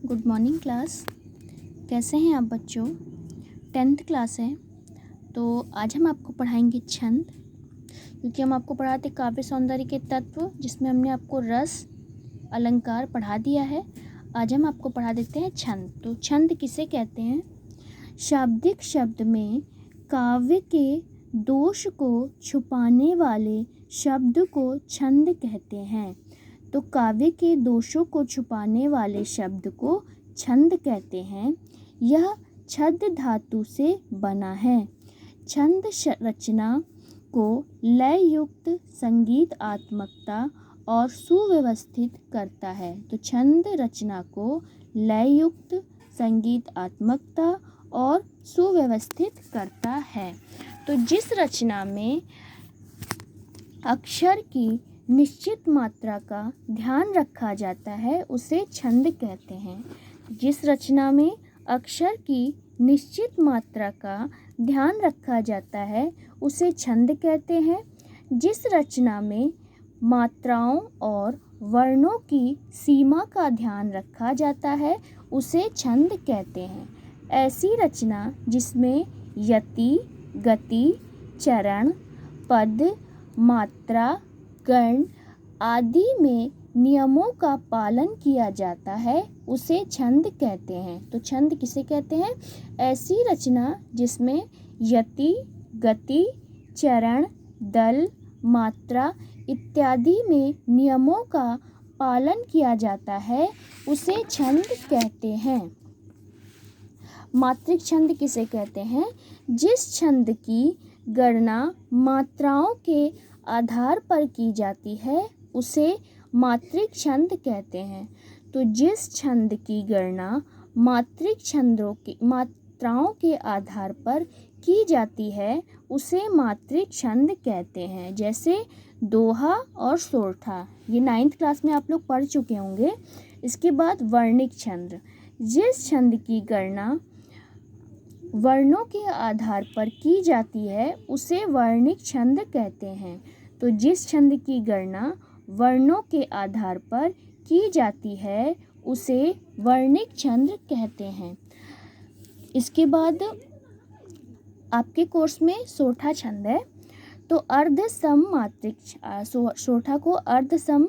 Good morning class. कैसे हैं आप बच्चों? 10th क्लास है तो आज हम आपको पढ़ाएंगे छंद, क्योंकि हम आपको पढ़ाते काव्य सौंदर्य के तत्व, जिसमें हमने आपको रस अलंकार पढ़ा दिया है। आज हम आपको पढ़ा देते हैं छंद। तो छंद किसे कहते हैं? शाब्दिक शब्द में काव्य के दोष को छुपाने वाले शब्द को छंद कहते हैं। तो काव्य के दोषों को छुपाने वाले शब्द को छंद कहते हैं। यह छद्म धातु से बना है। छंद रचना को लय युक्त संगीतात्मकता और सुव्यवस्थित करता है। तो छंद रचना को लय युक्त संगीतात्मकता और सुव्यवस्थित करता है। तो जिस रचना में अक्षर की निश्चित मात्रा का ध्यान रखा जाता है उसे छंद कहते हैं। जिस रचना में अक्षर की निश्चित मात्रा का ध्यान रखा जाता है उसे छंद कहते हैं। जिस रचना में मात्राओं और वर्णों की सीमा का ध्यान रखा जाता है उसे छंद कहते हैं। ऐसी रचना जिसमें यति, गति, चरण, पद, मात्रा, गण आदि में नियमों का पालन किया जाता है उसे छंद कहते हैं। तो छंद किसे कहते हैं? ऐसी रचना जिसमें यति, गति, चरण, दल, मात्रा इत्यादि में नियमों का पालन किया जाता है उसे छंद कहते हैं। मात्रिक छंद किसे कहते हैं? जिस छंद की गणना मात्राओं के आधार पर की जाती है उसे मात्रिक छंद कहते हैं। तो जिस छंद की गणना मात्रिक छंदों की मात्राओं के आधार पर की जाती है उसे मात्रिक छंद कहते हैं। जैसे दोहा और सोरठा, ये 9th क्लास में आप लोग पढ़ चुके होंगे। इसके बाद वर्णिक छंद, जिस छंद की गणना वर्णों के आधार पर की जाती है उसे वर्णिक छंद कहते हैं। तो जिस छंद की गणना वर्णों के आधार पर की जाती है उसे वर्णिक छंद कहते हैं। इसके बाद आपके कोर्स में सोरठा छंद है। तो अर्धसम मात्रिक सोरठा को अर्धसम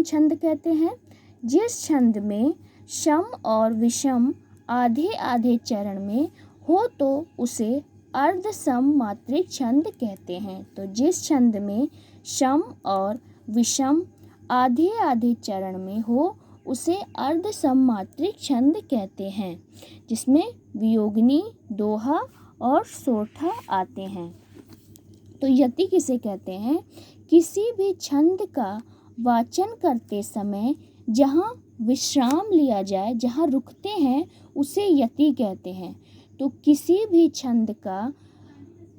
छंद कहते हैं। जिस छंद में सम और विषम आधे आधे चरण में हो तो उसे अर्धसम मात्रिक छंद कहते हैं। तो जिस छंद में सम और विषम आधे आधे चरण में हो उसे अर्धसम मात्रिक छंद कहते हैं, जिसमें वियोगिनी, दोहा और सोरठा आते हैं। तो यति किसे कहते हैं? किसी भी छंद का वाचन करते समय जहाँ विश्राम लिया जाए, जहाँ रुकते हैं उसे यति कहते हैं। तो किसी भी छंद का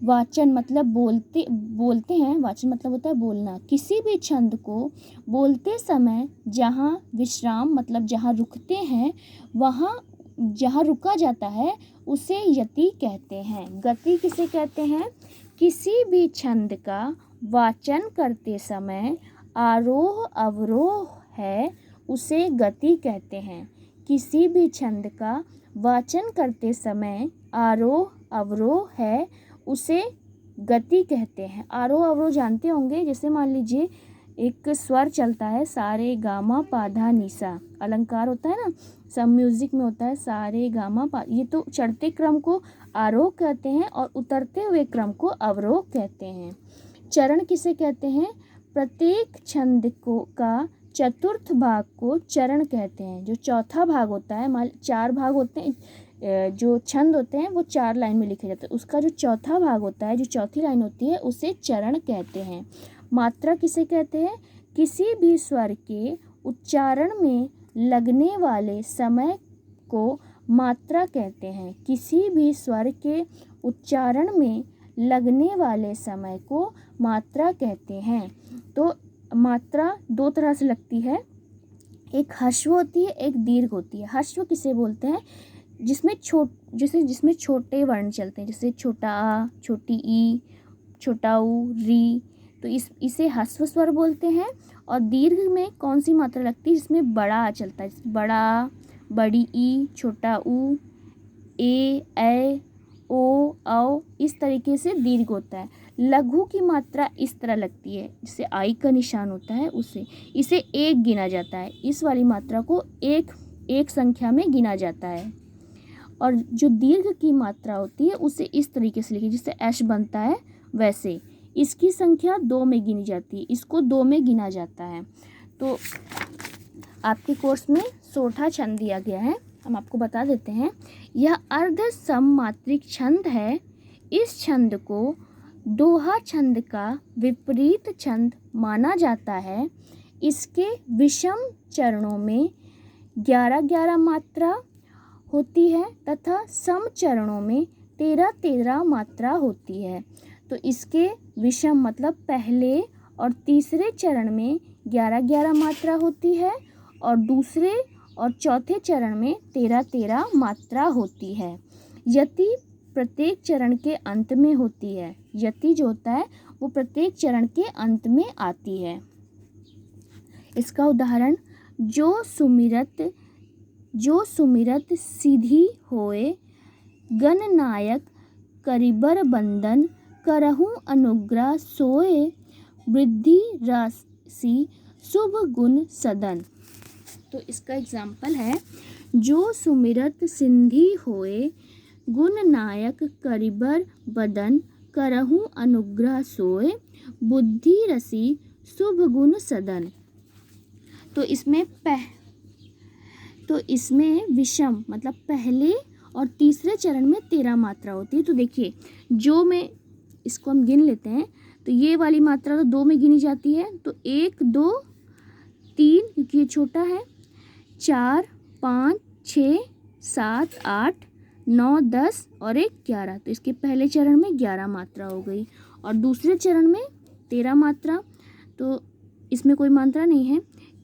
वाचन मतलब बोलते हैं, वाचन मतलब होता है बोलना। किसी भी छंद को बोलते समय जहाँ विश्राम मतलब जहाँ रुकते हैं, वहाँ जहाँ रुका जाता है उसे यति कहते हैं। गति किसे कहते हैं? किसी भी छंद का वाचन करते समय आरोह अवरोह है उसे गति कहते हैं। किसी भी छंद का वाचन करते समय आरोह अवरोह है उसे गति कहते हैं। आरोह अवरोह जानते होंगे, जैसे मान लीजिए एक स्वर चलता है, सारे गामा पाधा निसा, अलंकार होता है ना, सब म्यूजिक में होता है सारे गामा पा, ये तो चढ़ते क्रम को आरोह कहते हैं और उतरते हुए क्रम को अवरोह कहते हैं। चरण किसे कहते हैं? प्रत्येक छंद का चतुर्थ भाग को चरण कहते हैं। जो चौथा भाग होता है, मान 4 भाग होते हैं, जो छंद होते हैं वो 4 लाइन में लिखे जाते हैं, उसका जो चौथा भाग होता है, जो चौथी लाइन होती है उसे चरण कहते हैं। मात्रा किसे कहते हैं? किसी भी स्वर के उच्चारण में लगने वाले समय को मात्रा कहते हैं। किसी भी स्वर के उच्चारण में लगने वाले समय को मात्रा कहते हैं। तो मात्रा 2 तरह से लगती है, एक ह्रस्व होती है, एक दीर्घ होती है। ह्रस्व किसे बोलते हैं? जिसमें छोटे वर्ण चलते हैं, जैसे छोटा आ, छोटी ई, छोटा ऊ, री, तो इसे ह्रस्व स्वर बोलते हैं। और दीर्घ में कौन सी मात्रा लगती है जिसमें बड़ा आ चलता है, बड़ा, बड़ी ई, छोटा ऊ, ए ओ औ, इस तरीके से दीर्घ होता है। लघु की मात्रा इस तरह लगती है, जिसे आई का निशान होता है उसे, इसे एक गिना जाता है। इस वाली मात्रा को एक संख्या में गिना जाता है। और जो दीर्घ की मात्रा होती है उसे इस तरीके से लिखिए, जिससे ऐश बनता है वैसे। इसकी संख्या 2 में गिनी जाती है, इसको 2 में गिना जाता है। तो आपके कोर्स में सोठा छंद दिया गया है, हम आपको बता देते हैं। यह अर्ध सममात्रिक छंद है। इस छंद को दोहा छंद का विपरीत छंद माना जाता है। इसके विषम चरणों में 11-11 मात्रा होती है तथा सम चरणों में 13-13 मात्रा होती है। तो इसके विषम मतलब पहले और तीसरे चरण में 11-11 मात्रा होती है और दूसरे और चौथे चरण में 13-13 मात्रा होती है। यति प्रत्येक चरण के अंत में होती है। यति जो होता है वो प्रत्येक चरण के अंत में आती है। इसका उदाहरण, जो सुमिरत सीधी होए, गणनायक करिबर बंदन, करहूँ अनुग्रह सोए, वृद्धि राशि शुभ गुण सदन। तो इसका एग्जाम्पल है, जो सुमिरत सिंधी होए, गुण नायक करिबर बदन, करहूँ अनुग्रह सोए, बुद्धि रसी शुभ गुण सदन। तो इसमें विषम मतलब पहले और तीसरे चरण में 13 मात्रा होती है। तो देखिए, जो में इसको हम गिन लेते हैं, तो ये वाली मात्रा तो 2 में गिनी जाती है। तो 1 2 3, क्योंकि ये छोटा है, 4 5 6 7 8 9 10 और 1 11। तो इसके पहले चरण में 11 मात्रा हो गई और दूसरे चरण में 13 मात्रा। तो इसमें कोई मात्रा नहीं है।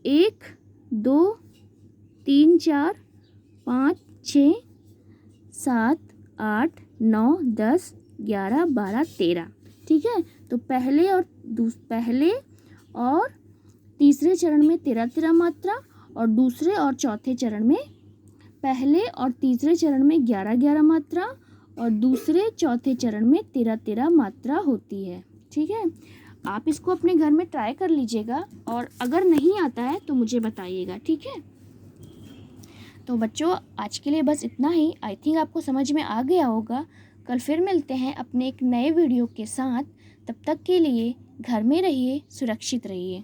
1 2 3 4 5 6 7 8 9 10 11 12 13। ठीक है। तो पहले और तीसरे चरण में 13-13 मात्रा और दूसरे और चौथे चरण में, पहले और तीसरे चरण में 11-11 मात्रा और दूसरे चौथे चरण में 13-13 मात्रा होती है। ठीक है। आप इसको अपने घर में ट्राई कर लीजिएगा और अगर नहीं आता है तो मुझे बताइएगा। ठीक है। तो बच्चों, आज के लिए बस इतना ही। आई थिंक आपको समझ में आ गया होगा। कल फिर मिलते हैं अपने एक नए वीडियो के साथ। तब तक के लिए घर में रहिए, सुरक्षित रहिए।